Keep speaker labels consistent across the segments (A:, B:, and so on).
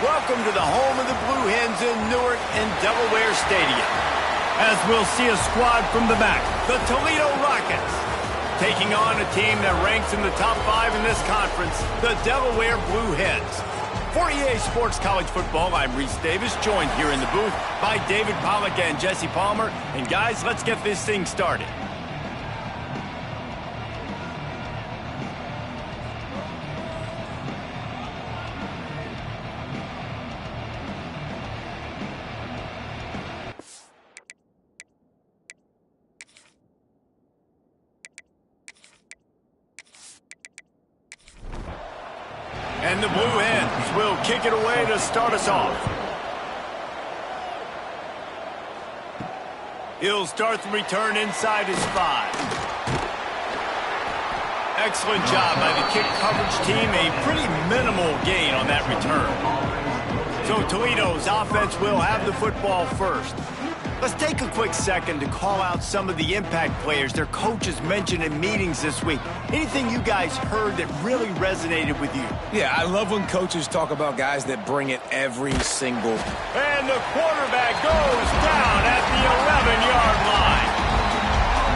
A: Welcome to the home of the Blue Hens in Newark and Delaware Stadium. As we'll see a squad from the back, the Toledo Rockets, taking on a team that ranks in the top 5 in this conference, the Delaware Blue Hens. For EA Sports College Football, I'm Reese Davis, joined here in the booth by David Pollack and Jesse Palmer. And guys, let's get this thing started. And the Blue Hens will kick it away to start us off. He'll start the return inside his 5. Excellent job by the kick coverage team. A pretty minimal gain on that return. So Toledo's offense will have the football first. Let's take a quick second to call out some of the impact players their coaches mentioned in meetings this week. Anything you guys heard that really resonated with you?
B: Yeah, I love when coaches talk about guys that bring it every single.
A: And the quarterback goes down at the 11-yard line.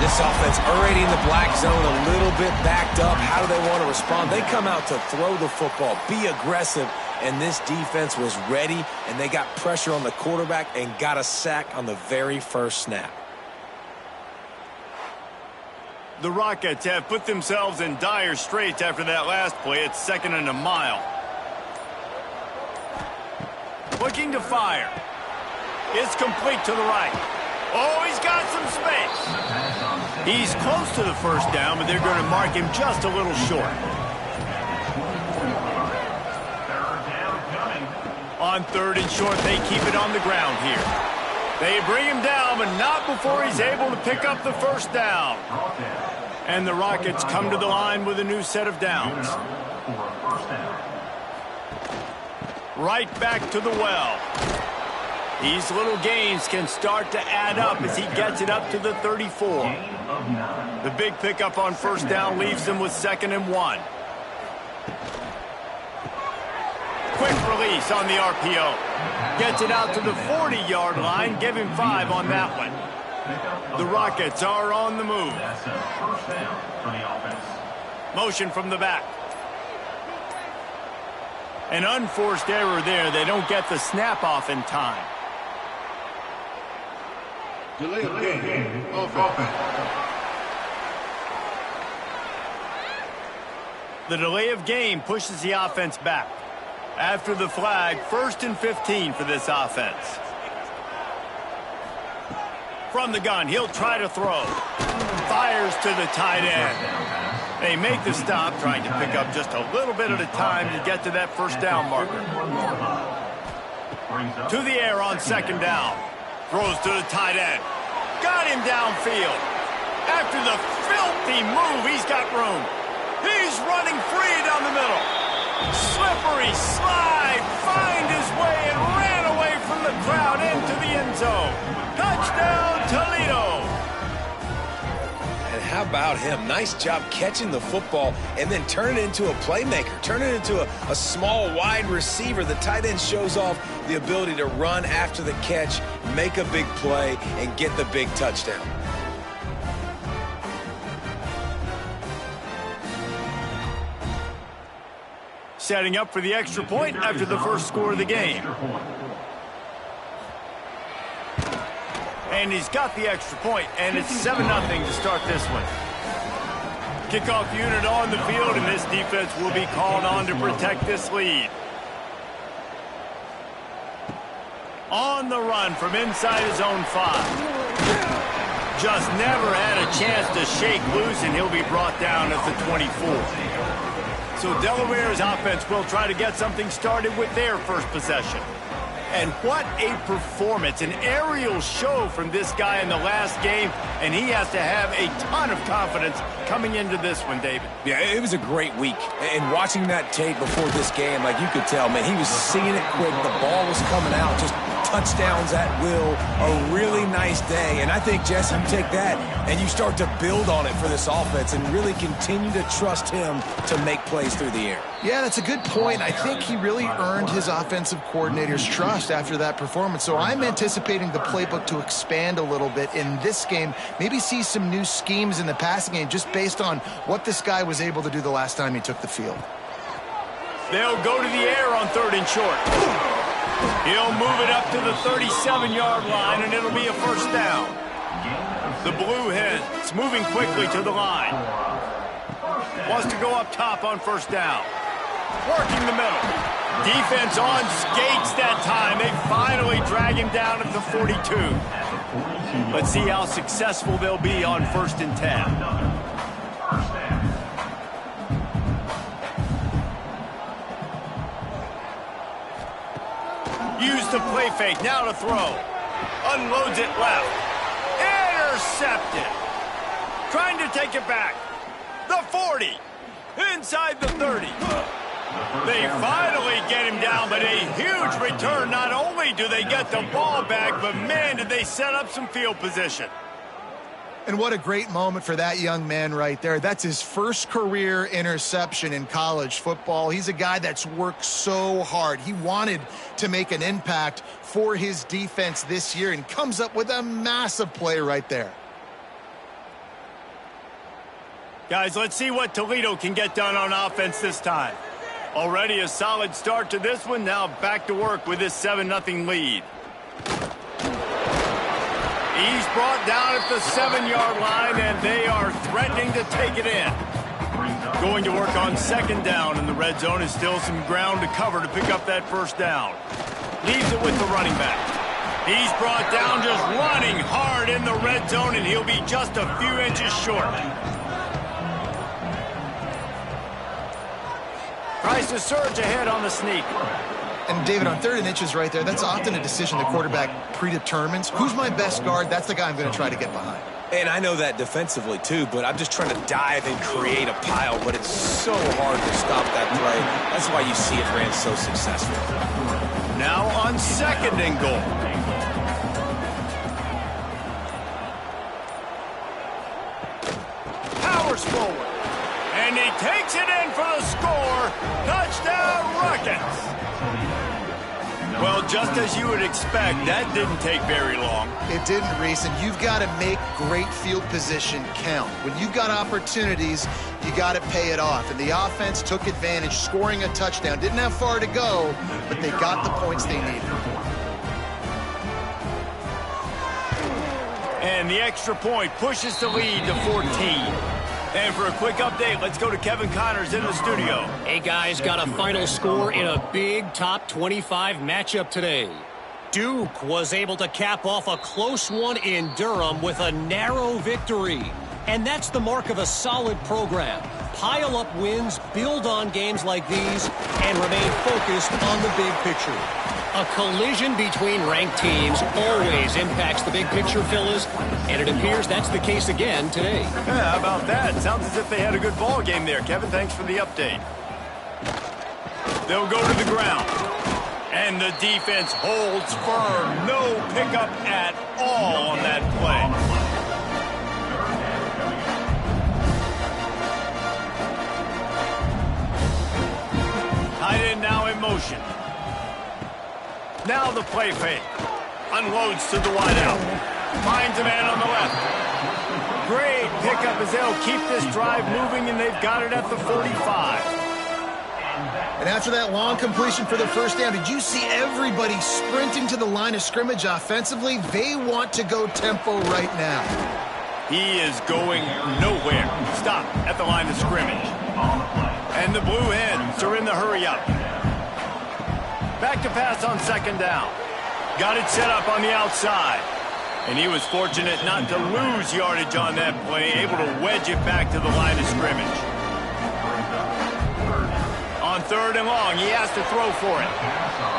B: This offense already in the black zone, a little bit backed up. How do they want to respond? They come out to throw the football, be aggressive, and this defense was ready, and they got pressure on the quarterback and got a sack on the very first snap.
A: The Rockets have put themselves in dire straits after that last play. It's 2nd and a mile. Looking to fire. It's complete to the right. Oh, he's got some space. He's close to the first down, but they're going to mark him just a little short. On 3rd and short, they keep it on the ground here. They bring him down, but not before he's able to pick up the first down. And the Rockets come to the line with a new set of downs. Right back to the well. These little gains can start to add up as he gets it up to the 34. The big pickup on first down leaves them with 2nd and 1. Quick release on the RPO. Gets it out to the 40-yard line. Give him 5 on that one. The Rockets are on the move. Motion from the back. An unforced error there. They don't get the snap off in time.
C: Delay of game. Offense.
A: The delay of game pushes the offense back. After the flag, 1st and 15 for this offense. From the gun, he'll try to throw. Fires to the tight end. They make the stop, trying to pick up just a little bit at a time to get to that first down marker. To the air on 2nd down. Throws to the tight end. Got him downfield. After the filthy move, he's got room. He's running free down the middle. Slippery slide, find his way and ran away from the crowd into the end zone. Touchdown, Toledo.
B: And how about him? Nice job catching the football and then turn it into a playmaker. Turn it into a small wide receiver. The tight end shows off the ability to run after the catch, make a big play, and get the big touchdown.
A: Setting up for the extra point after the first score of the game. And he's got the extra point, and it's 7-0 to start this one. Kickoff unit on the field, and this defense will be called on to protect this lead. On the run from inside his own 5. Just never had a chance to shake loose, and he'll be brought down at the 24. So Delaware's offense will try to get something started with their first possession. And what a performance, an aerial show from this guy in the last game, and he has to have a ton of confidence coming into this one, David.
B: Yeah, it was a great week. And watching that tape before this game, like you could tell, man, he was seeing it quick. The ball was coming out, just touchdowns at will, a really nice day. And I think, Jesse, you take that and you start to build on it for this offense and really continue to trust him to make plays through the air.
D: Yeah, that's a good point. I think he really earned his offensive coordinator's trust after that performance. So I'm anticipating the playbook to expand a little bit in this game, maybe see some new schemes in the passing game just based on what this guy was able to do the last time he took the field.
A: They'll go to the air on 3rd and short. He'll move it up to the 37-yard line, and it'll be a first down. The Blue Hens moving quickly to the line. Wants to go up top on first down. Working the middle. Defense on skates that time. They finally drag him down at the 42. Let's see how successful they'll be on 1st and 10. Use the play fake, now to throw. Unloads it left. Intercepted. Trying to take it back. The 40. Inside the 30. They finally get him down, but a huge return. Not only do they get the ball back, but man, did they set up some field position.
D: And what a great moment for that young man right there. That's his first career interception in college football. He's a guy that's worked so hard. He wanted to make an impact for his defense this year and comes up with a massive play right there.
A: Guys, let's see what Toledo can get done on offense this time. Already a solid start to this one. Now back to work with this 7-0 lead. He's brought down at the 7-yard line, and they are threatening to take it in. Going to work on 2nd down, and the red zone is still some ground to cover to pick up that first down. Leaves it with the running back. He's brought down just running hard in the red zone, and he'll be just a few inches short. Tries to surge ahead on the sneak.
D: And, David, on 3rd and inches right there, that's often a decision the quarterback predetermines. Who's my best guard? That's the guy I'm going to try to get behind.
B: And I know that defensively, too, but I'm just trying to dive and create a pile, but it's so hard to stop that play. That's why you see it ran so successful.
A: Now on 2nd and goal. Powers forward. And he takes it in for the score. Touchdown, Rockets. Well, just as you would expect, that didn't take very long.
D: It didn't, Reese, and you've got to make great field position count. When you've got opportunities, you got to pay it off. And the offense took advantage, scoring a touchdown. Didn't have far to go, but they got the points they needed.
A: And the extra point pushes the lead to 14. And for a quick update, let's go to Kevin Connors in the studio.
E: Hey, guys, got a final score in a big top 25 matchup today. Duke was able to cap off a close one in Durham with a narrow victory. And that's the mark of a solid program. Pile up wins, build on games like these, and remain focused on the big picture. A collision between ranked teams always impacts the big picture, fellas, and it appears that's the case again today.
A: Yeah, how about that? Sounds as if they had a good ball game there. Kevin, thanks for the update. They'll go to the ground. And the defense holds firm. No pickup at all on that play. Tight end now in motion. Now the play fake. Unloads to the wideout. Finds a man on the left. Great pickup as they'll keep this drive moving, and they've got it at the 45.
D: And after that long completion for the first down, did you see everybody sprinting to the line of scrimmage offensively? They want to go tempo right now.
A: He is going nowhere. Stop at the line of scrimmage. And the Blue Hens are in the hurry up. Back to pass on 2nd down. Got it set up on the outside. And he was fortunate not to lose yardage on that play, able to wedge it back to the line of scrimmage. On 3rd and long, he has to throw for it.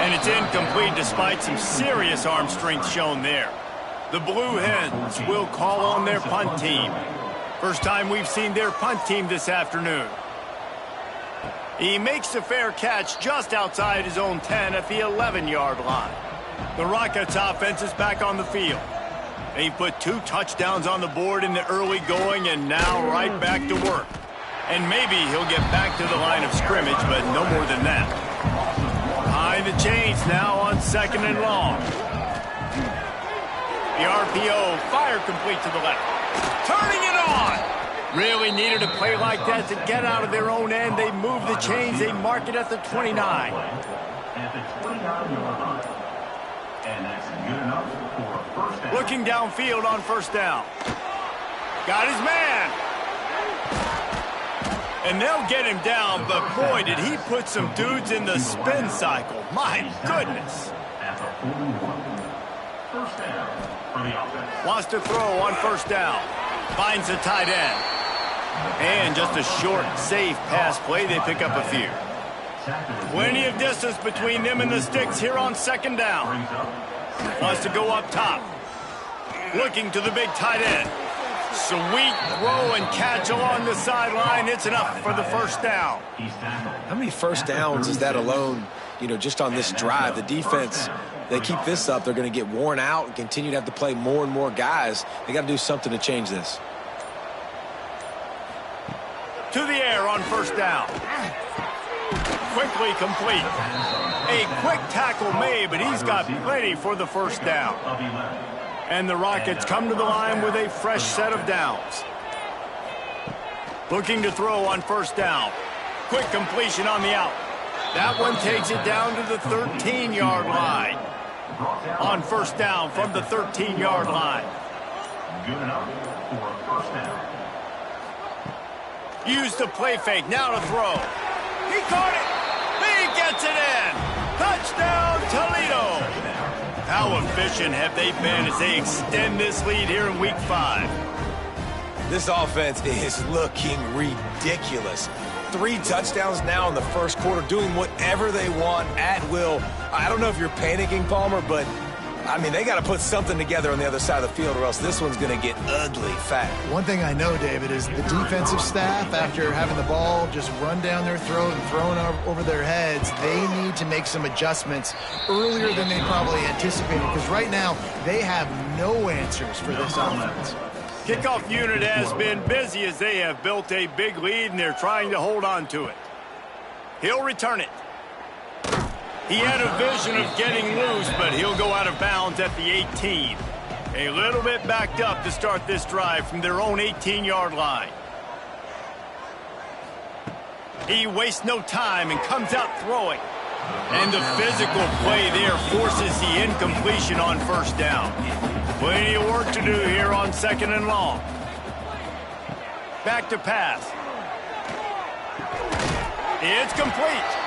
A: And it's incomplete despite some serious arm strength shown there. The Blue Hens will call on their punt team. First time we've seen their punt team this afternoon. He makes the fair catch just outside his own 10 at the 11-yard line. The Rockets offense is back on the field. They put 2 touchdowns on the board in the early going and now right back to work. And maybe he'll get back to the line of scrimmage, but no more than that. Behind the chains now on 2nd and long. The RPO, fire complete to the left. Turning it on! Really needed a play like that to get out of their own end. They move the chains. They mark it at the 29.
F: At the 29-yard line. And that's good enough for a first down.
A: Looking downfield on 1st down. Got his man. And they'll get him down, but boy, did he put some dudes in the spin cycle. My goodness.
F: At the 41. First down for the offense.
A: Wants to throw on 1st down. Finds the tight end. And just a short, safe pass play. They pick up a few. Plenty of distance between them and the sticks here on 2nd down. Wants to go up top. Looking to the big tight end. Sweet throw and catch along the sideline. It's enough for the 1st down.
B: How many first downs is that alone, just on this drive? The defense, they keep this up, they're going to get worn out and continue to have to play more and more guys. They got to do something to change this.
A: To the air on 1st down. Quickly complete. A quick tackle made, but he's got plenty for the 1st down. And the Rockets come to the line with a fresh set of downs. Looking to throw on 1st down. Quick completion on the out. That one takes it down to the 13-yard line. On 1st down from the 13-yard line.
F: Good enough for a first down.
A: Used the play fake, now to throw. He caught it. He gets it in. Touchdown, Toledo. How efficient have they been as they extend this lead here in Week 5?
B: This offense is looking ridiculous. 3 touchdowns now in the 1st quarter, doing whatever they want at will. I don't know if you're panicking, Palmer, but they got to put something together on the other side of the field or else this one's going to get ugly fast.
D: One thing I know, David, is the defensive staff, after having the ball just run down their throat and thrown over their heads, they need to make some adjustments earlier than they probably anticipated, because right now they have no answers for this offense.
A: Kickoff unit has been busy as they have built a big lead and they're trying to hold on to it. He'll return it. He had a vision of getting loose, but he'll go out of bounds at the 18. A little bit backed up to start this drive from their own 18-yard line. He wastes no time and comes out throwing. And the physical play there forces the incompletion on 1st down. Plenty of work to do here on 2nd and long. Back to pass. It's complete.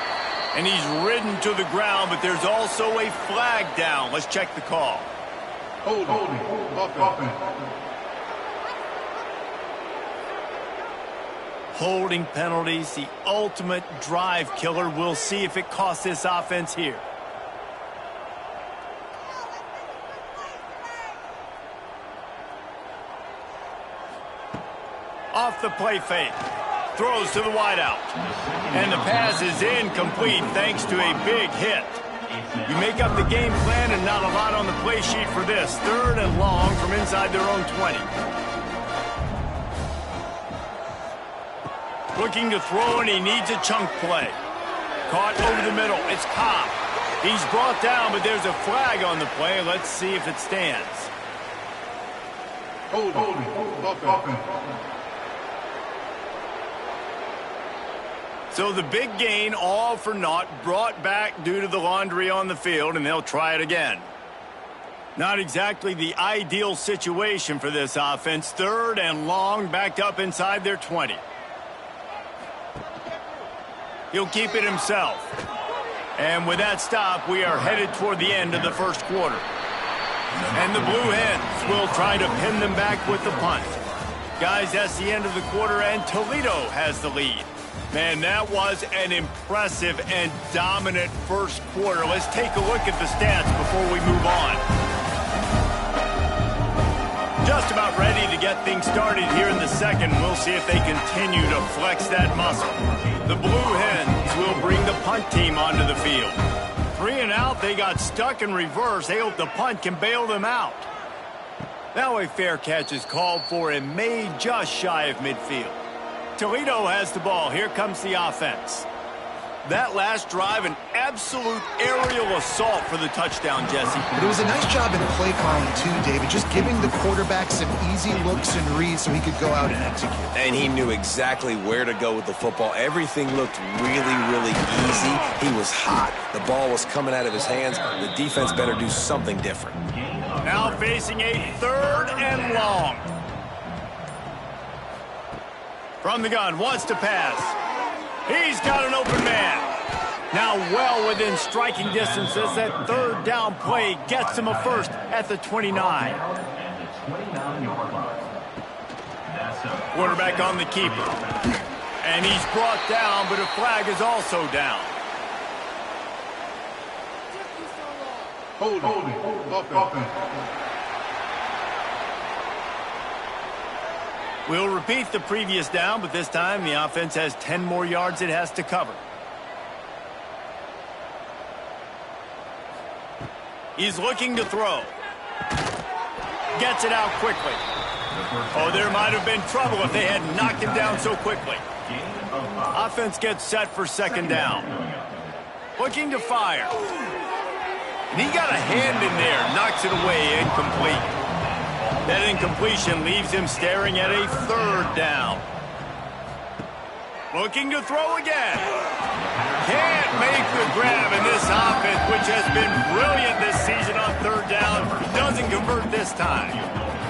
A: And he's ridden to the ground, but there's also a flag down. Let's check the call.
C: Holding. Offense.
A: Holding penalties, the ultimate drive killer. We'll see if it costs this offense here. Off the play fake. Throws to the wideout. And the pass is incomplete thanks to a big hit. You make up the game plan and not a lot on the play sheet for this. 3rd and long from inside their own 20. Looking to throw, and he needs a chunk play. Caught over the middle. It's Cobb. He's brought down, but there's a flag on the play. Let's see if it stands.
C: Holding. Offense.
A: So the big gain, all for naught, brought back due to the laundry on the field, and they'll try it again. Not exactly the ideal situation for this offense. 3rd and long, backed up inside their 20. He'll keep it himself. And with that stop, we are headed toward the end of the 1st quarter. And the Blue Hens will try to pin them back with the punt. Guys, that's the end of the quarter, and Toledo has the lead. Man, that was an impressive and dominant 1st quarter. Let's take a look at the stats before we move on. Just about ready to get things started here in the 2nd. We'll see if they continue to flex that muscle. The Blue Hens will bring the punt team onto the field. 3 and out, they got stuck in reverse. They hope the punt can bail them out. Now a fair catch is called for and made just shy of midfield. Toledo has the ball. Here comes the offense. That last drive, an absolute aerial assault for the touchdown, Jesse.
D: But it was a nice job in play calling too, David, just giving the quarterback some easy looks and reads so he could go out and execute.
B: And he knew exactly where to go with the football. Everything looked really, really easy. He was hot. The ball was coming out of his hands. The defense better do something different.
A: Now facing a 3rd and long. From the gun, wants to pass. He's got an open man. Now well within striking distance as that 3rd down play gets him a first at the 29. Quarterback on the keeper. And he's brought down, but a flag is also down.
C: Holding. Offense.
A: We'll repeat the previous down, but this time the offense has 10 more yards it has to cover. He's looking to throw. Gets it out quickly. Oh, there might have been trouble if they had knocked him down so quickly. Offense gets set for 2nd down. Looking to fire. And he got a hand in there, knocks it away, incomplete. That incompletion leaves him staring at a 3rd down. Looking to throw again. Can't make the grab, and this offense, which has been brilliant this season on 3rd down, doesn't convert this time.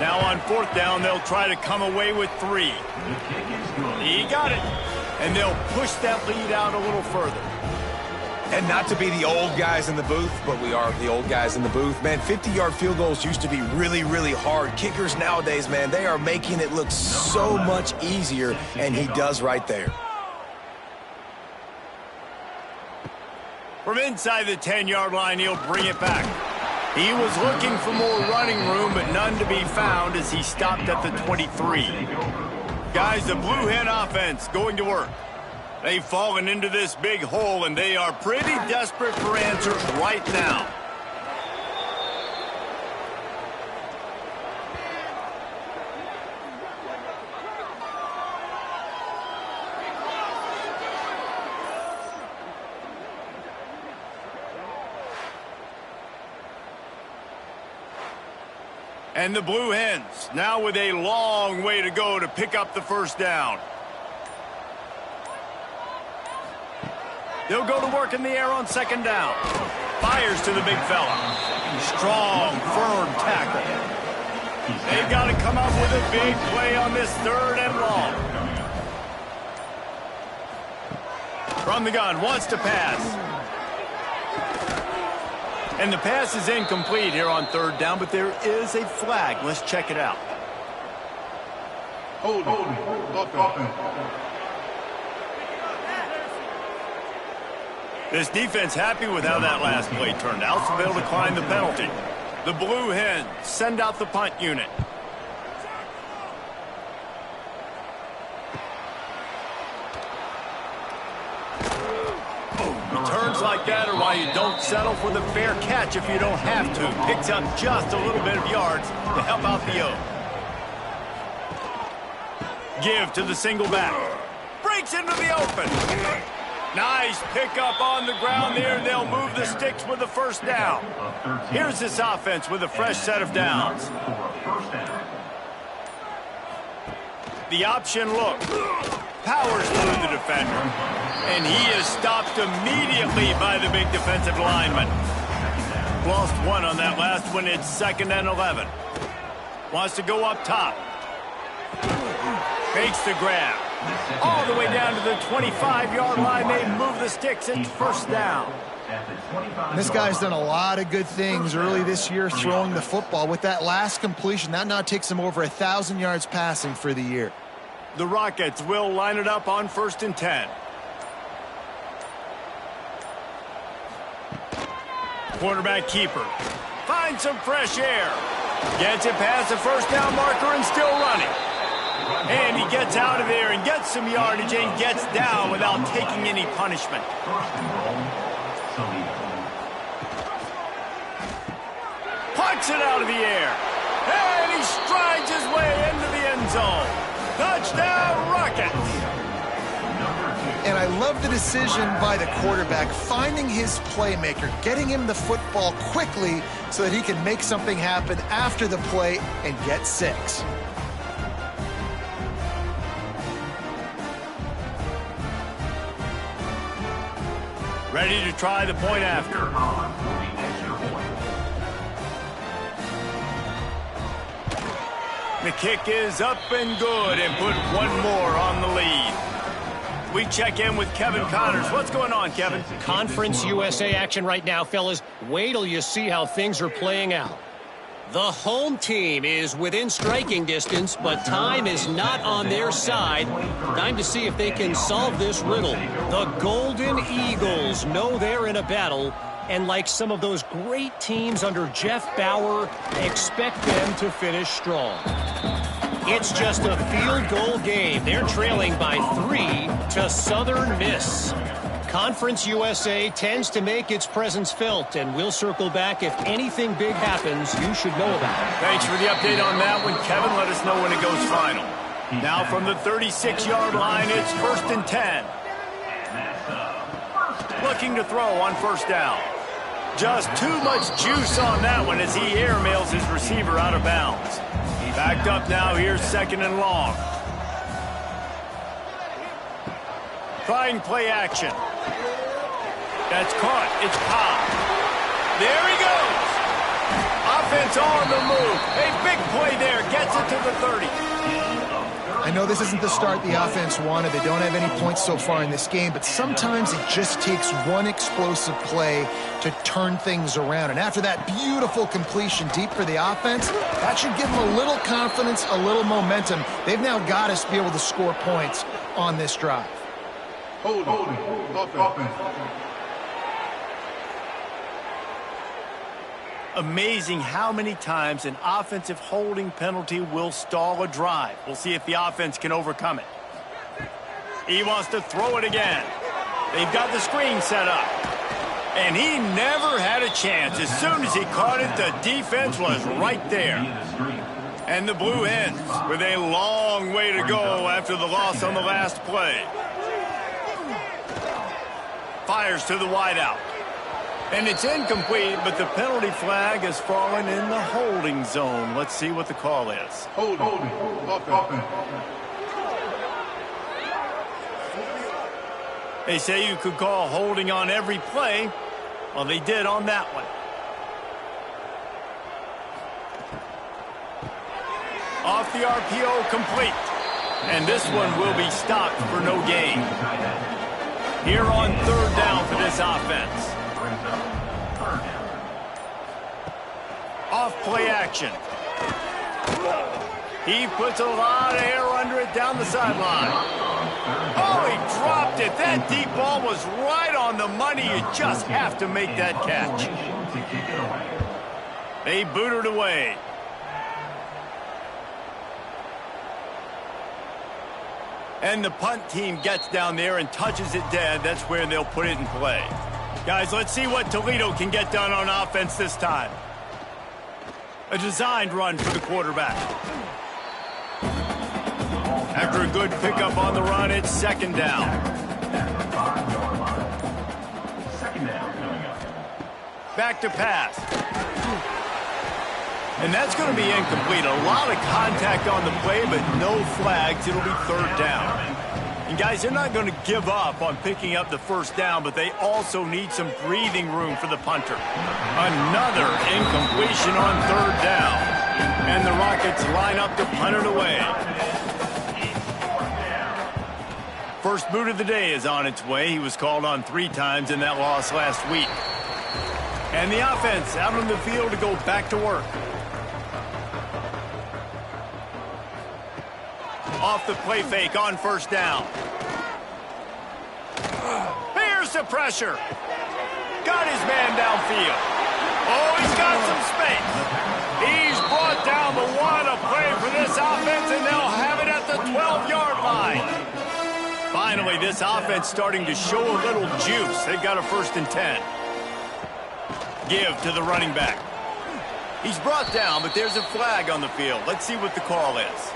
A: Now on 4th down, they'll try to come away with 3. He got it, and they'll push that lead out a little further.
B: And not to be the old guys in the booth, but we are the old guys in the booth. Man, 50-yard field goals used to be really, really hard. Kickers nowadays, man, they are making it look so much easier, and he does right there.
A: From inside the 10-yard line, he'll bring it back. He was looking for more running room, but none to be found as he stopped at the 23. Guys, the Blue Hen offense going to work. They've fallen into this big hole, and they are pretty desperate for answers right now. And the Blue Hens now with a long way to go to pick up the 1st down. They'll go to work in the air on 2nd down. Fires to the big fella. Strong, firm tackle. They've got to come up with a big play on this 3rd and long. From the gun, wants to pass. And the pass is incomplete here on 3rd down, but there is a flag. Let's check it out.
C: Holding. Offense.
A: This defense happy with how that last play turned out, so they'll decline the penalty. The Blue Hens send out the punt unit. Returns like that are why you don't settle for the fair catch if you don't have to. Picks up just a little bit of yards to help out the O. Give to the single back. Breaks into the open. Nice pickup on the ground there, and they'll move the sticks with the 1st down. Here's this offense with a fresh set of downs. The option look. Powers through the defender. And he is stopped immediately by the big defensive lineman. Lost 1 on that last one. It's 2nd and 11. Wants to go up top. Fakes the grab. All the way down to the 25-yard line. They move the sticks. It's 1st down.
D: This guy's done a lot of good things early this year throwing the football. With that last completion, that now takes him over 1,000 yards passing for the year.
A: The Rockets will line it up on 1st and 10. Quarterback keeper. Finds some fresh air. Gets it past the 1st down marker and still running. And he gets out of there and gets some yardage and gets down without taking any punishment. Knocks it out of the air. And he strides his way into the end zone. Touchdown, Rockets.
D: And I love the decision by the quarterback, finding his playmaker, getting him the football quickly so that he can make something happen after the play and get 6.
A: Ready to try the point after. The kick is up and good and put one more on the lead. We check in with Kevin Connors. What's going on, Kevin?
E: Conference USA action right now, fellas. Wait till you see how things are playing out. The home team is within striking distance, but time is not on their side. Time to see if they can solve this riddle. The Golden Eagles know they're in a battle, and like some of those great teams under Jeff Bauer, expect them to finish strong. It's just a field goal game. They're trailing by 3 to Southern Miss. Conference USA tends to make its presence felt, and we'll circle back if anything big happens you should know about.
A: Thanks for the update on that one, Kevin. Let us know when it goes final. Now from the 36-yard line, it's 1st and 10. Looking to throw on first down. Just too much juice on that one as he airmails his receiver out of bounds. Backed up now, here's 2nd and long. Trying play action. That's caught. It's Cobb. There he goes. Offense on the move. A big play there. Gets it to the 30.
D: I know this isn't the start the offense wanted. They don't have any points so far in this game, but sometimes it just takes one explosive play to turn things around. And after that beautiful completion deep for the offense, that should give them a little confidence, a little momentum. They've now got us to be able to score points on this drive.
C: Holding. Offense.
A: Amazing how many times an offensive holding penalty will stall a drive. We'll see if the offense can overcome it. He wants to throw it again. They've got the screen set up. And he never had a chance. As soon as he caught it, the defense was right there. And the Blue Hens with a long way to go after the loss on the last play. Fires to the wideout. And it's incomplete, but the penalty flag has fallen in the holding zone. Let's see what the call is.
C: Holding. Offense.
A: They say you could call holding on every play. Well, they did on that one. Off the RPO, complete. And this one will be stopped for no gain. Here on 3rd down for this offense. Off play action. He puts a lot of air under it down the sideline. Oh, he dropped it. That deep ball was right on the money. You just have to make that catch. They boot it away. And the punt team gets down there and touches it dead. That's where they'll put it in play. Guys, let's see what Toledo can get done on offense this time. A designed run for the quarterback. After a good pickup on the run, it's 2nd down. Back to pass. And that's going to be incomplete. A lot of contact on the play, but no flags. It'll be 3rd down. And guys, they're not going to give up on picking up the 1st down, but they also need some breathing room for the punter. Another incompletion on 3rd down. And the Rockets line up to punt it away. First boot of the day is on its way. He was called on 3 times in that loss last week. And the offense out on the field to go back to work. Off the play fake on 1st down. Here's the pressure. Got his man downfield. Oh, he's got some space. He's brought down, but what a play for this offense, and they'll have it at the 12-yard line. Finally, this offense starting to show a little juice. They've got a 1st and 10. Give to the running back. He's brought down, but there's a flag on the field. Let's see what the call is.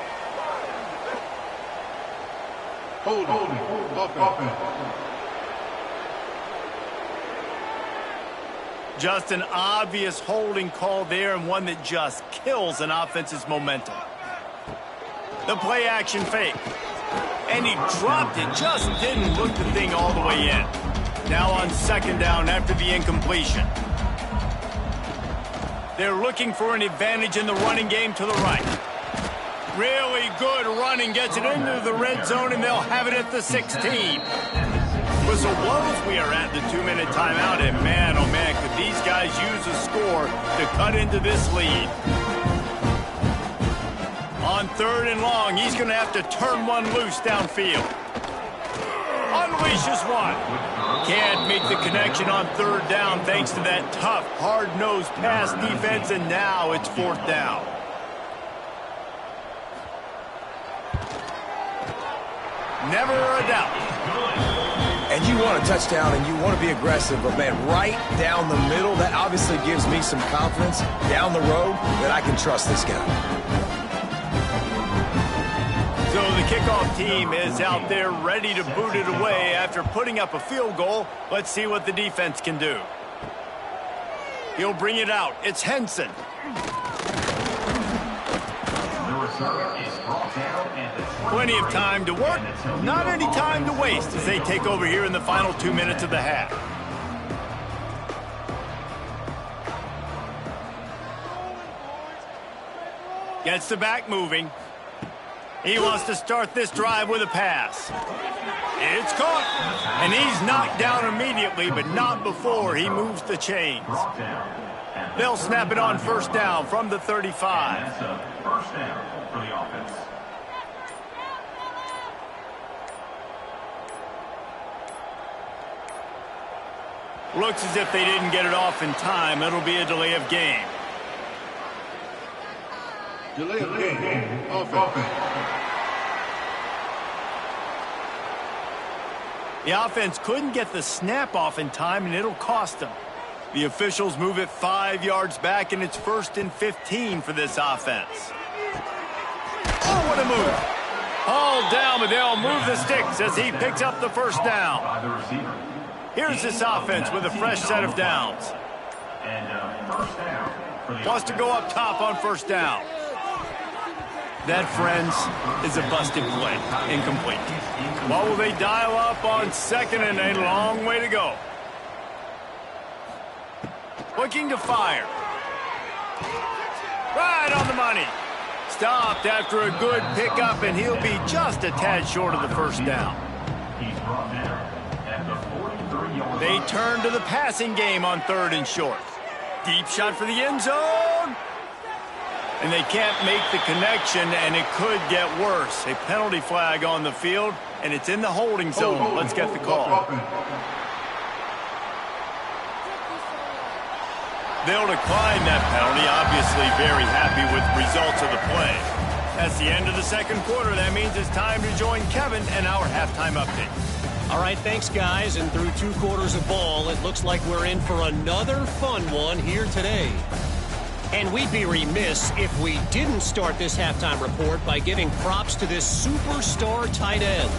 C: Holding. Offense.
A: Just an obvious holding call there, and one that just kills an offense's momentum. The play action fake. And he dropped it, just didn't look the thing all the way in. Now on second down after the incompletion. They're looking for an advantage in the running game to the right. Really good running, gets it into the red zone, and they'll have it at the 16. Whistle blows, we are at the 2-minute timeout, and man, oh man, could these guys use a score to cut into this lead. On third and long, he's going to have to turn one loose downfield. Unleashes one. Can't make the connection on third down thanks to that tough, hard-nosed pass defense, and now it's fourth down. Never a doubt.
B: And you want a touchdown and you want to be aggressive, but man, right down the middle, that obviously gives me some confidence down the road that I can trust this guy.
A: So the kickoff team is out there ready to boot it away after putting up a field goal. Let's see what the defense can do. He'll bring it out. It's Henson. Plenty of time to work, not any time to waste as they take over here in the final 2 minutes of the half. Gets the back moving. He wants to start this drive with a pass. It's caught, and he's knocked down immediately, but not before he moves the chains. They'll snap it on first down from the 35.
F: First down for the offense.
A: Looks as if they didn't get it off in time. It'll be a delay of game.
C: Delay of game. Offense.
A: The offense couldn't get the snap off in time, and it'll cost them. The officials move it 5 yards back, and it's 1st and 15 for this offense. Oh, what a move. Hauled down, but they'll move the sticks as he picks up the first down.
F: By the receiver.
A: Here's this offense with a fresh set of downs.
F: And first down for the
A: Wants to go up top on first down. That, friends, is a busted play. Incomplete. What will they dial up on second, and a long way to go? Looking to fire. Right on the money. Stopped after a good pickup, and he'll be just a tad short of the first down.
F: He's brought down at the 43-yard
A: They turn to the passing game on third and short. Deep shot for the end zone. And they can't make the connection, and it could get worse. A penalty flag on the field, and it's in the holding zone. Let's get the call. They'll decline that penalty, obviously very happy with the results of the play. That's the end of the second quarter. That means it's time to join Kevin and our halftime update.
E: All right, thanks, guys. And through 2 quarters of ball, it looks like we're in for another fun one here today. And we'd be remiss if we didn't start this halftime report by giving props to this superstar tight end.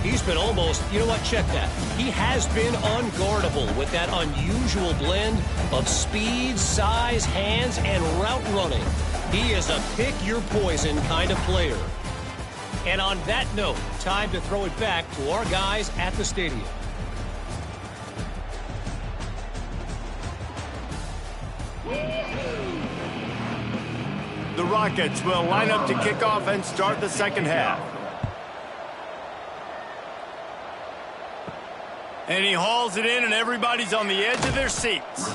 E: He's been almost, you know what, check that. He has been unguardable with that unusual blend of speed, size, hands, and route running. He is a pick-your-poison kind of player. And on that note, time to throw it back to our guys at the stadium.
A: The Rockets will line up to kick off and start the second half. And he hauls it in, and everybody's on the edge of their seats.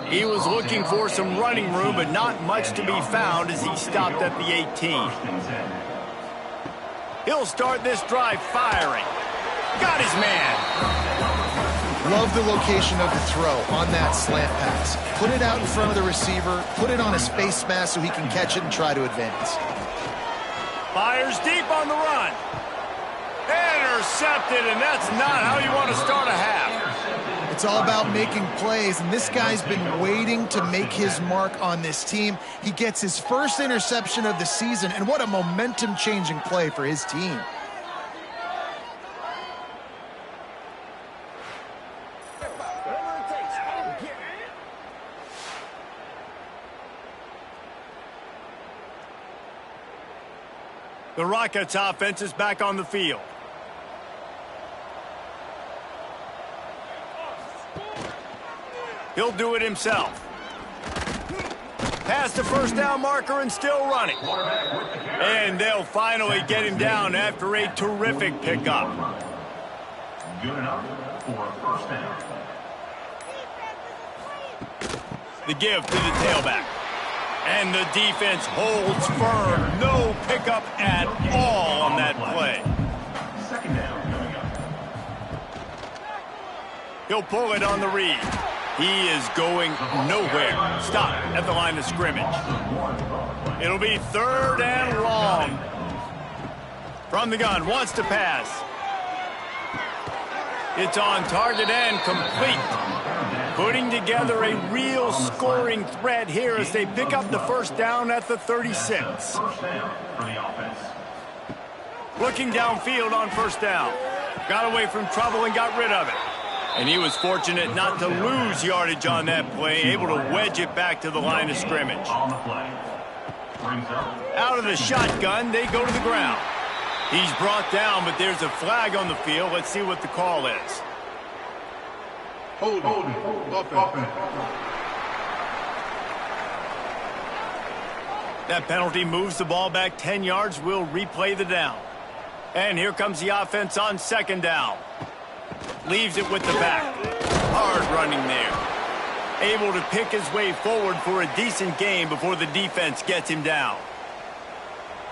A: He was looking for some running room, but not much to be found as he stopped at the 18. He'll start this drive firing. Got his man.
D: Love the location of the throw on that slant pass. Put it out in front of the receiver, put it on his face mask so he can catch it and try to advance.
A: Fires deep on the run. Intercepted, and that's not how you want to start a half.
D: It's all about making plays, and this guy's been waiting to make his mark on this team. He gets his first interception of the season, and what a momentum-changing play for his team.
A: The Rockets offense is back on the field. He'll do it himself. Past the first down marker and still running. And they'll finally get him down after a terrific pickup.
F: Good enough for a first down.
A: The give to the tailback. And the defense holds firm. No pickup at all on that play.
F: Second down coming up.
A: He'll pull it on the read. He is going nowhere. Stop at the line of scrimmage. It'll be 3rd and long. From the gun, wants to pass. It's on target and complete. Putting together a real scoring threat here as they pick up the first down at the 36.
F: First down for the offense.
A: Looking downfield on first down. Got away from trouble and got rid of it. And he was fortunate not to lose yardage on that play, able to wedge it back to the line of scrimmage.
F: On the play. Brings up.
A: Out of the shotgun, they go to the ground. He's brought down, but there's a flag on the field. Let's see what the call is.
C: Holding. Offense.
A: That penalty moves the ball back 10 yards. We'll replay the down. And here comes the offense on second down. Leaves it with the back. Hard running there. Able to pick his way forward for a decent gain before the defense gets him down.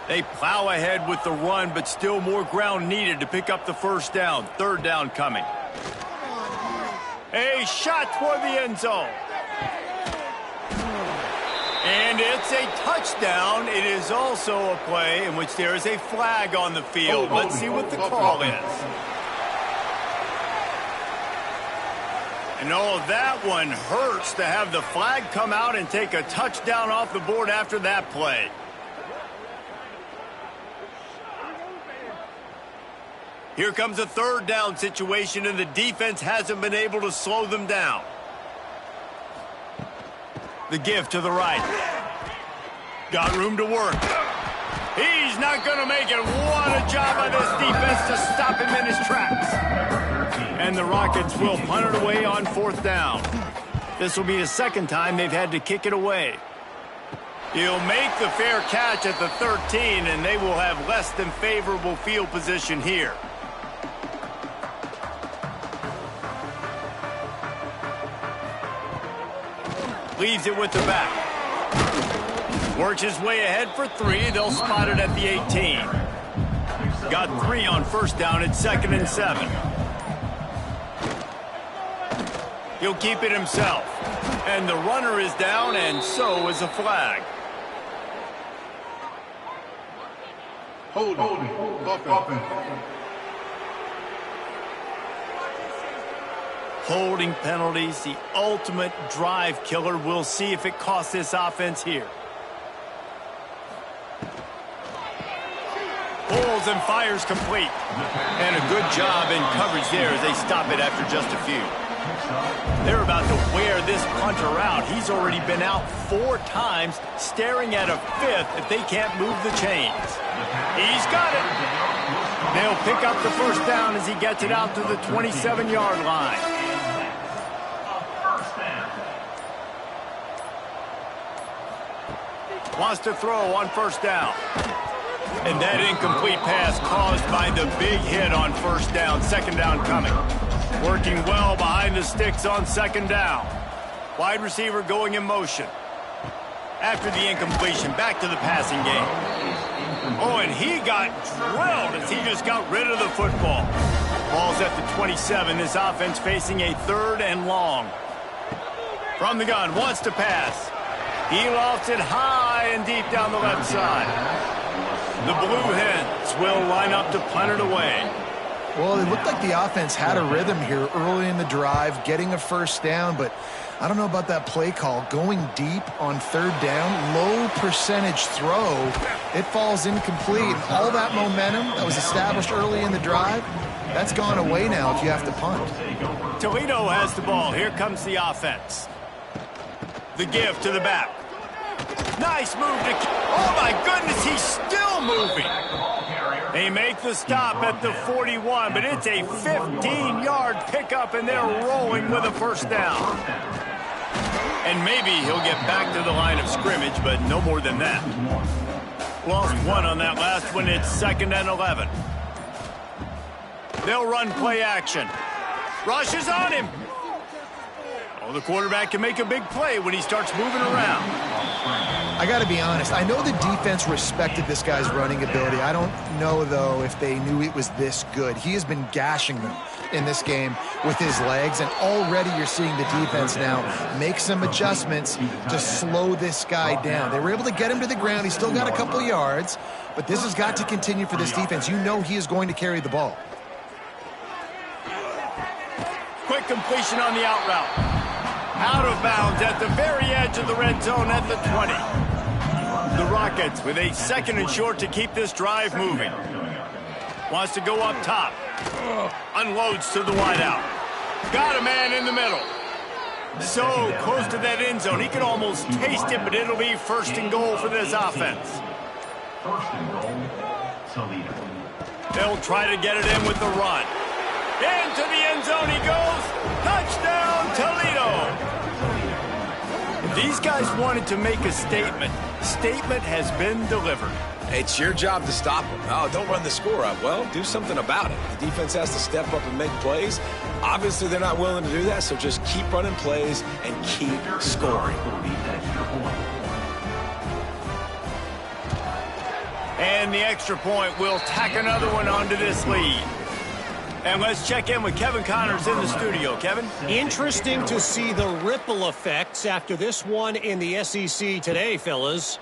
A: They plow ahead with the run, but still more ground needed to pick up the first down. 3rd down coming. A shot toward the end zone. And it's a touchdown. It is also a play in which there is a flag on the field. Let's see what the call is. And oh, that one hurts to have the flag come out and take a touchdown off the board after that play. Here comes a 3rd down situation, and the defense hasn't been able to slow them down. The give to the right. Got room to work. He's not going to make it. What a job by this defense to stop him in his tracks. And the Rockets will punt it away on 4th down. This will be the 2nd time they've had to kick it away. He'll make the fair catch at the 13, and they will have less than favorable field position here. Leaves it with the back. Works his way ahead for 3. They'll spot it at the 18. Got 3 on first down at 2nd and 7. He'll keep it himself. And the runner is down, and so is a flag.
C: Holding. Offense.
A: Holding penalties, the ultimate drive killer. We'll see if it costs this offense here. Pulls and fires complete. And a good job in coverage there as they stop it after just a few. They're about to wear this punter out. He's already been out 4 times, staring at a 5th if they can't move the chains. He's got it. They'll pick up the first down as he gets it out to the 27-yard line. Wants to throw on first down. And that incomplete pass caused by the big hit on first down. 2nd down coming. Working well behind the sticks on 2nd down. Wide receiver going in motion. After the incompletion, back to the passing game. Oh, and he got drilled as he just got rid of the football. Ball's at the 27. This offense facing a 3rd and long. From the gun, wants to pass. He lofts it high and deep down the left side. The Blue Hens will line up to punt it away.
D: Well, it looked like the offense had a rhythm here early in the drive, getting a first down, but I don't know about that play call. Going deep on third down, low percentage throw, it falls incomplete. And all that momentum that was established early in the drive, that's gone away now if you have to punt.
A: Toledo has the ball. Here comes the offense. The give to the back. Nice move to... Oh, my goodness, he's still moving. They make the stop at the 41, but it's a 15-yard pickup, and they're rolling with a first down. And maybe he'll get back to the line of scrimmage, but no more than that. Lost one on that last one. It's 2nd and 11. They'll run play action. Rush is on him. Oh, the quarterback can make a big play when he starts moving around.
D: I got to be honest. I know the defense respected this guy's running ability. I don't know, though, if they knew it was this good. He has been gashing them in this game with his legs, and already you're seeing the defense now make some adjustments to slow this guy down. They were able to get him to the ground. He's still got a couple yards, but this has got to continue for this defense. You know he is going to carry the ball.
A: Quick completion on the out route. Out of bounds at the very edge of the red zone at the 20. The Rockets with a 2nd and short to keep this drive moving. Wants to go up top. Unloads to the wideout. Got a man in the middle. So close to that end zone. He could almost taste it, but it'll be 1st and goal for this offense.
F: 1st and goal, Toledo.
A: They'll try to get it in with the run. Into the end zone he goes. Touchdown, Toledo. These guys wanted to make a statement. Statement has been delivered.
B: It's your job to stop them. Oh, don't run the score up. Well, do something about it. The defense has to step up and make plays. Obviously, they're not willing to do that, so just keep running plays and keep scoring.
A: And the extra point will tack another one onto this lead. And let's check in with Kevin Connors in the studio. Kevin?
E: Interesting to see the ripple effects after this one in the SEC today, fellas.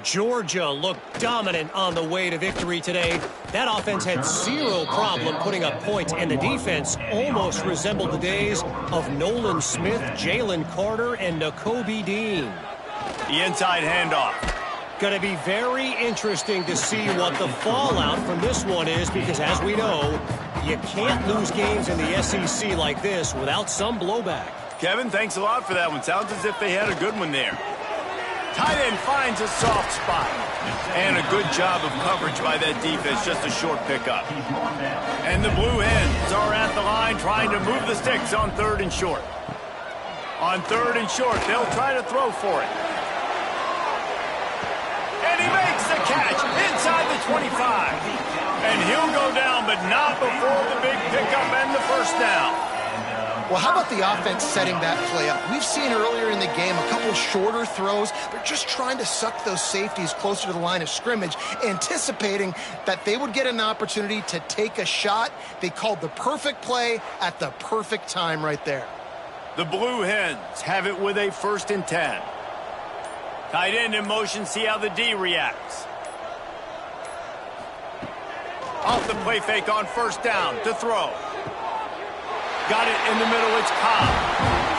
E: Georgia looked dominant on the way to victory today. That offense had zero problem putting up points, and the defense almost resembled the days of Nolan Smith, Jalen Carter, and Nakobe Dean.
A: The inside handoff.
E: Going to be very interesting to see what the fallout from this one is, because as we know, you can't lose games in the SEC like this without some blowback.
A: Kevin, thanks a lot for that one. Sounds as if they had a good one there. Tight end finds a soft spot. And a good job of coverage by that defense. Just a short pickup. And the Blue Hens are at the line trying to move the sticks on 3rd and short. On 3rd and short, they'll try to throw for it. And he makes the catch inside the 25. And he'll go down, but not before the big pickup and the first down.
D: Well, how about the offense setting that play up? We've seen earlier in the game a couple shorter throws. They're just trying to suck those safeties closer to the line of scrimmage, anticipating that they would get an opportunity to take a shot. They called the perfect play at the perfect time right there.
A: The Blue Hens have it with a 1st and 10. Tight end in motion, see how the D reacts. Off the play fake on 1st down to throw. Got it in the middle, it's Cobb.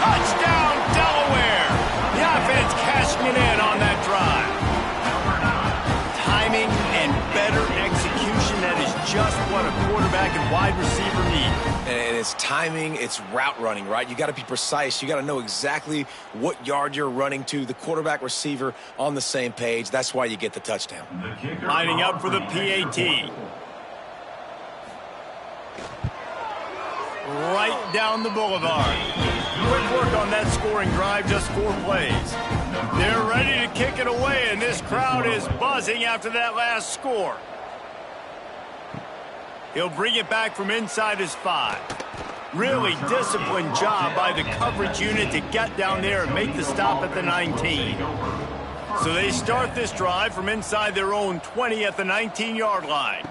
A: Touchdown, Delaware. The offense cashing it in on that drive. Timing and better execution, that is just what a quarterback and wide receiver need.
B: And it's timing, it's route running, right? You got to be precise. You got to know exactly what yard you're running to. The quarterback receiver on the same page. That's why you get the touchdown.
A: Lining up for the PAT. Right down the boulevard. Quick work on that scoring drive, just 4 plays. They're ready to kick it away, and this crowd is buzzing after that last score. He'll bring it back from inside his 5. Really disciplined job by the coverage unit to get down there and make the stop at the 19. So they start this drive from inside their own 20 at the 19-yard line.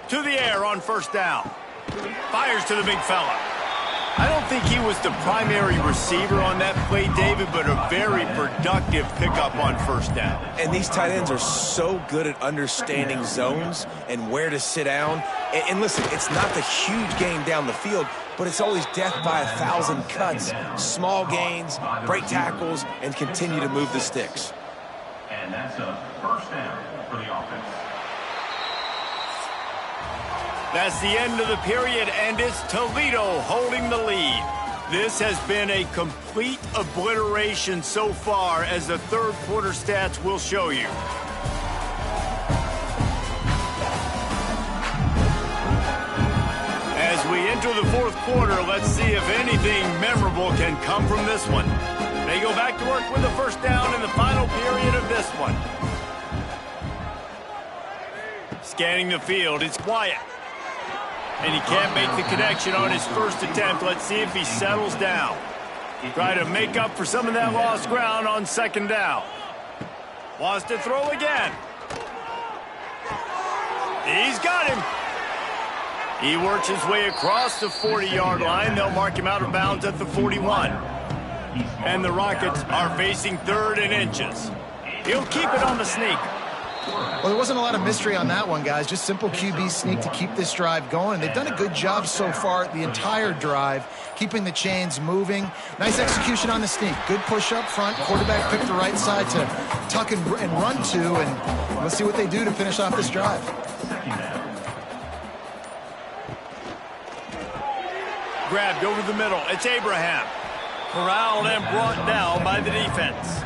A: To the air on 1st down. Fires to the big fella. I don't think he was the primary receiver on that play, David, but a very productive pickup on first down.
B: And these tight ends are so good at understanding zones and where to sit down. And listen, it's not the huge game down the field, but it's always death by 1,000 cuts, small gains, break tackles, and continue to move the sticks.
F: And that's a first down for the offense.
A: That's the end of the period, and it's Toledo holding the lead. This has been a complete obliteration so far, as the third quarter stats will show you. As we enter the fourth quarter, let's see if anything memorable can come from this one. They go back to work with a first down in the final period of this one. Scanning the field, it's quiet. And he can't make the connection on his first attempt. Let's see if he settles down. Try to make up for some of that lost ground on second down. Wants to throw again. He's got him. He works his way across the 40-yard line. They'll mark him out of bounds at the 41. And the Rockets are facing 3rd and inches. He'll keep it on the sneak.
D: Well, there wasn't a lot of mystery on that one, guys. Just simple QB sneak to keep this drive going. They've done a good job so far the entire drive, keeping the chains moving. Nice execution on the sneak. Good push up front. Quarterback picked the right side to tuck and run to, and let's see what they do to finish off this drive.
A: Grabbed over the middle. It's Abraham. Corralled and brought down by the defense.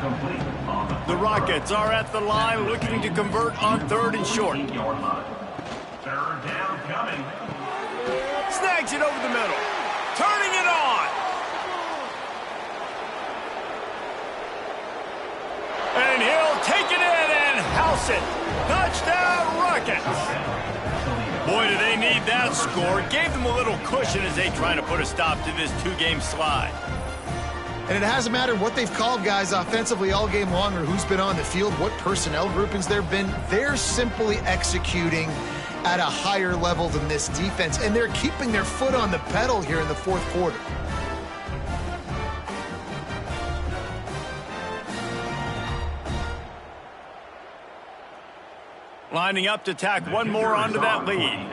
A: The Rockets are at the line looking to convert on 3rd and short.
F: 3rd down coming.
A: Snags it over the middle. Turning it on. And he'll take it in and house it. Touchdown, Rockets. Boy, do they need that score. Gave them a little cushion as they try to put a stop to this 2-game slide.
D: And it hasn't mattered what they've called guys offensively all game long or who's been on the field, what personnel groupings there have been. They're simply executing at a higher level than this defense, and they're keeping their foot on the pedal here in the fourth quarter.
A: Lining up to tack one more onto that lead.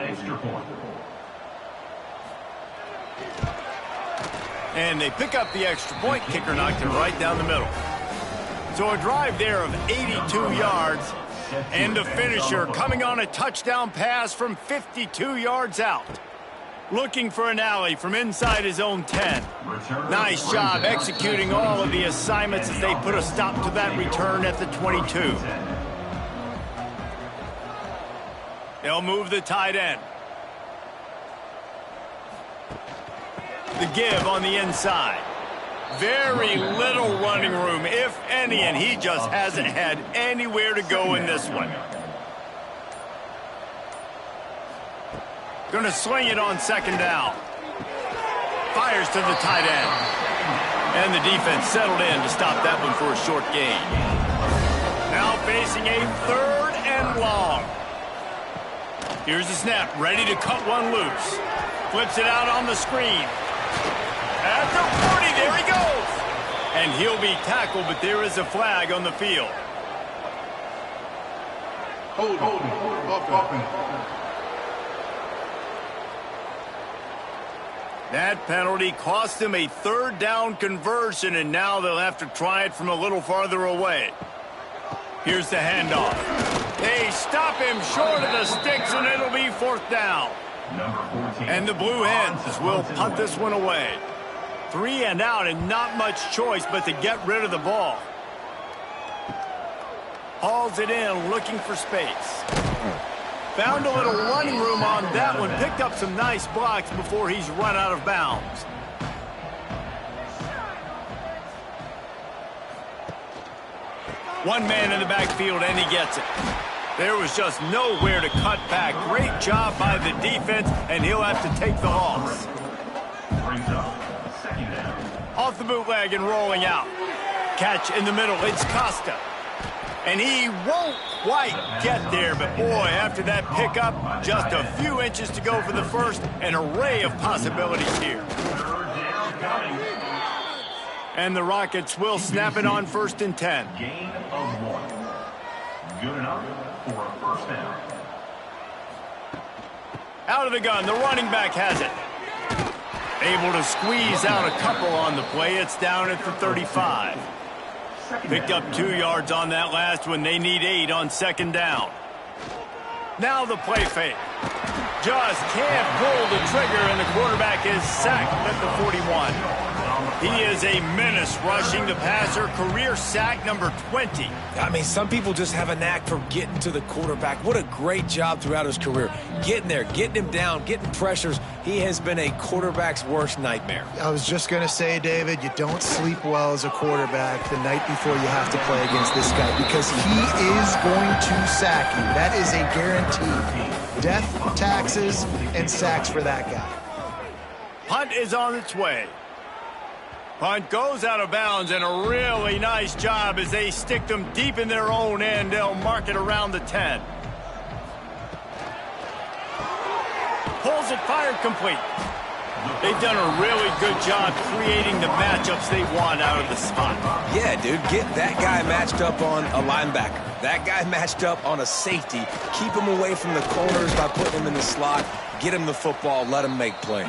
A: And they pick up the extra point. Kicker knocked it right down the middle. So a drive there of 82 yards. And a finisher coming on a touchdown pass from 52 yards out. Looking for an alley from inside his own 10. Nice job executing all of the assignments as they put a stop to that return at the 22. They'll move the tight end. The give on the inside. Very little running room, if any, and he just hasn't had anywhere to go in this one. Going to sling it on second down. Fires to the tight end. And the defense settled in to stop that one for a short gain. Now facing a 3rd and long. Here's the snap, ready to cut one loose. Flips it out on the screen. At the 40, there he goes. And he'll be tackled, but there is a flag on the field.
C: Hold, offense.
A: That penalty cost him a 3rd down conversion, and now they'll have to try it from a little farther away. Here's the handoff. They stop him short of the sticks, and it'll be 4th down. And the Blue Hens will punt this one away. 3 and out, and not much choice but to get rid of the ball. Hauls it in, looking for space. Found a little running room on that one. Picked up some nice blocks before he's run out of bounds. One man in the backfield, and he gets it. There was just nowhere to cut back. Great job by the defense, and he'll have to take the loss. Off the bootleg and rolling out. Catch in the middle. It's Costa. And he won't quite get there, but boy, after that pickup, just a few inches to go for the first. An array of possibilities here. And the Rockets will snap it on 1st and 10.
F: Gain of 1. Good enough for a first down.
A: Out of the gun, the running back has it. Able to squeeze out a couple on the play. It's down at the 35. Picked up 2 yards on that last one. They need 8 on 2nd down. Now the play fake. Just can't pull the trigger, and the quarterback is sacked at the 41. He is a menace rushing the passer. Career sack number 20.
B: I mean, some people just have a knack for getting to the quarterback. What a great job throughout his career. Getting there, getting him down, getting pressures. He has been a quarterback's worst nightmare.
D: I was just going to say, David, you don't sleep well as a quarterback the night before you have to play against this guy because he is going to sack you. That is a guarantee. Death, taxes, and sacks for that guy.
A: Punt is on its way. Punt goes out of bounds, and a really nice job as they stick them deep in their own end. They'll mark it around the 10. Pulls it, fired, complete. They've done a really good job creating the matchups they want out of the spot.
B: Yeah, dude, get that guy matched up on a linebacker. That guy matched up on a safety. Keep him away from the corners by putting him in the slot. Get him the football, let him make plays.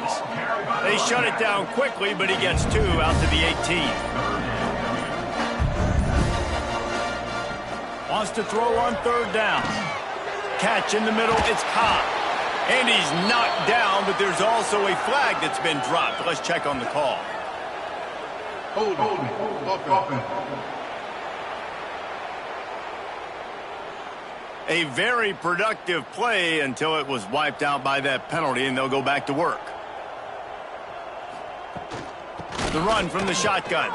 A: They shut it down quickly, but he gets 2 out to the 18. Wants to throw on 3rd down. Catch in the middle, it's caught. And he's knocked down, but there's also a flag that's been dropped. Let's check on the call.
C: Hold offense.
A: A very productive play until it was wiped out by that penalty, and they'll go back to work. The run from the shotgun.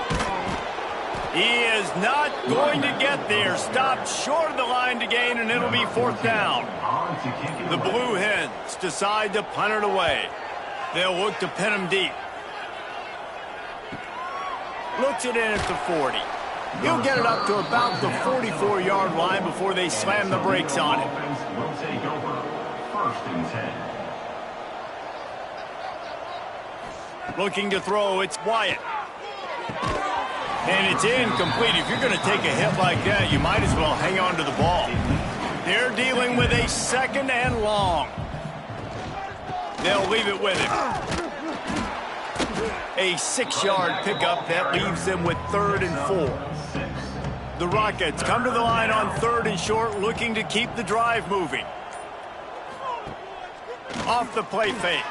A: He is not going to get there. Stopped short of the line to gain, and it'll be 4th down. The Blue Hens decide to punt it away. They'll look to pin him deep. Looks it in at the 40. He'll get it up to about the 44-yard line before they slam the brakes on him.
F: Will take over 1st and 10.
A: Looking to throw, it's Wyatt. And it's incomplete. If you're going to take a hit like that, you might as well hang on to the ball. They're dealing with a 2nd and long. They'll leave it with him. A 6-yard pickup that leaves them with 3rd and 4. The Rockets come to the line on 3rd and short, looking to keep the drive moving. Off the play fake.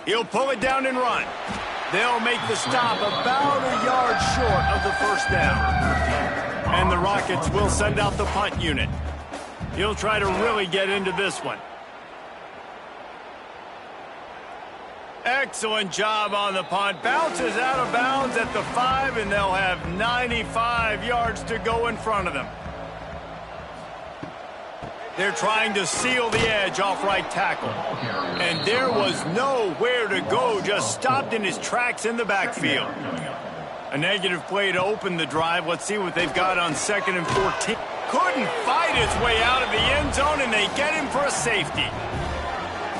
A: He'll pull it down and run. They'll make the stop about a yard short of the 1st down. And the Rockets will send out the punt unit. He'll try to really get into this one. Excellent job on the punt. Bounces out of bounds at the 5, and they'll have 95 yards to go in front of them. They're trying to seal the edge off right tackle. And there was nowhere to go, just stopped in his tracks in the backfield. A negative play to open the drive. Let's see what they've got on 2nd and 14. Couldn't fight his way out of the end zone, and they get him for a safety.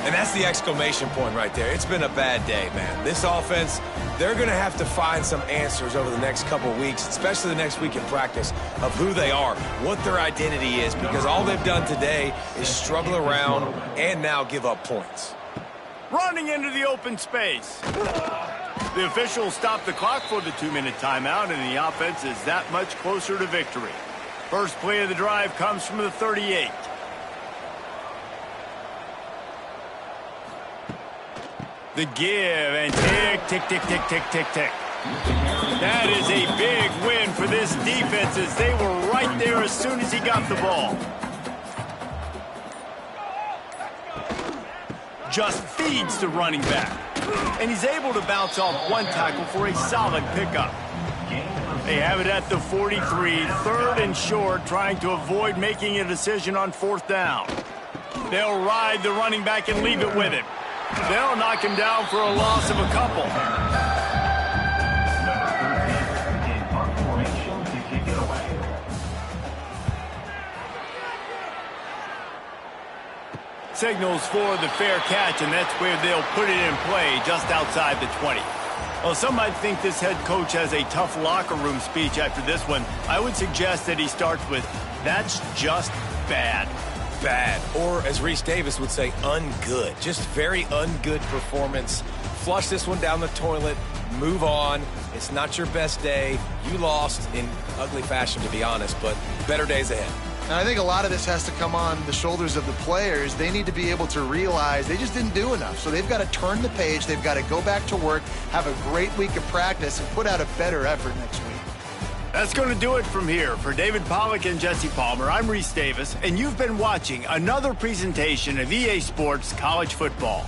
B: And that's the exclamation point right there. It's been a bad day, man. This offense, they're going to have to find some answers over the next couple weeks, especially the next week in practice, of who they are, what their identity is, because all they've done today is struggle around and now give up points.
A: Running into the open space. The officials stop the clock for the 2-minute timeout, and the offense is that much closer to victory. First play of the drive comes from the 38. The give, and tick, tick, tick, tick, tick, tick, tick. That is a big win for this defense as they were right there as soon as he got the ball. Just feeds the running back. And he's able to bounce off one tackle for a solid pickup. They have it at the 43, 3rd and short, trying to avoid making a decision on 4th down. They'll ride the running back and leave it with him. They'll knock him down for a loss of a couple. Signals for the fair catch, and that's where they'll put it in play just outside the 20. Well, some might think this head coach has a tough locker room speech after this one. I would suggest that he starts with, "That's just bad."
B: Bad, or as Reese Davis would say, ungood. Just very ungood performance. Flush this one down the toilet, move on. It's not your best day. You lost in ugly fashion, to be honest, but better days ahead.
D: And I think a lot of this has to come on the shoulders of the players. They need to be able to realize they just didn't do enough. So they've got to turn the page. They've got to go back to work, have a great week of practice, and put out a better effort next week.
A: That's going to do it from here. For David Pollack and Jesse Palmer, I'm Reese Davis, and you've been watching another presentation of EA Sports College Football.